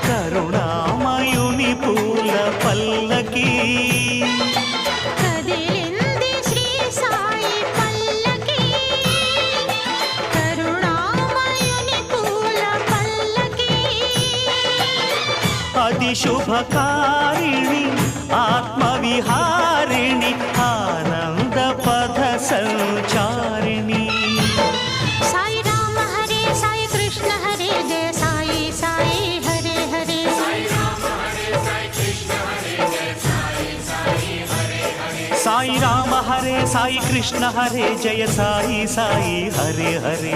కరుణామయుని పూల పల్లకి కదిలింది శ్రీ సాయి పల్లకి కరుణామయుని పూల పల్లకి అది శుభకారిణి ఆత్మవిహారిణి ఆనంద పథ సంచారిణి సాయి రామ హరే సాయి కృష్ణ హరే జయ సాయి సాయి హరే హరే సాయి రామ హరే సాయి కృష్ణ హరే జయ సాయి సాయి హరే హరే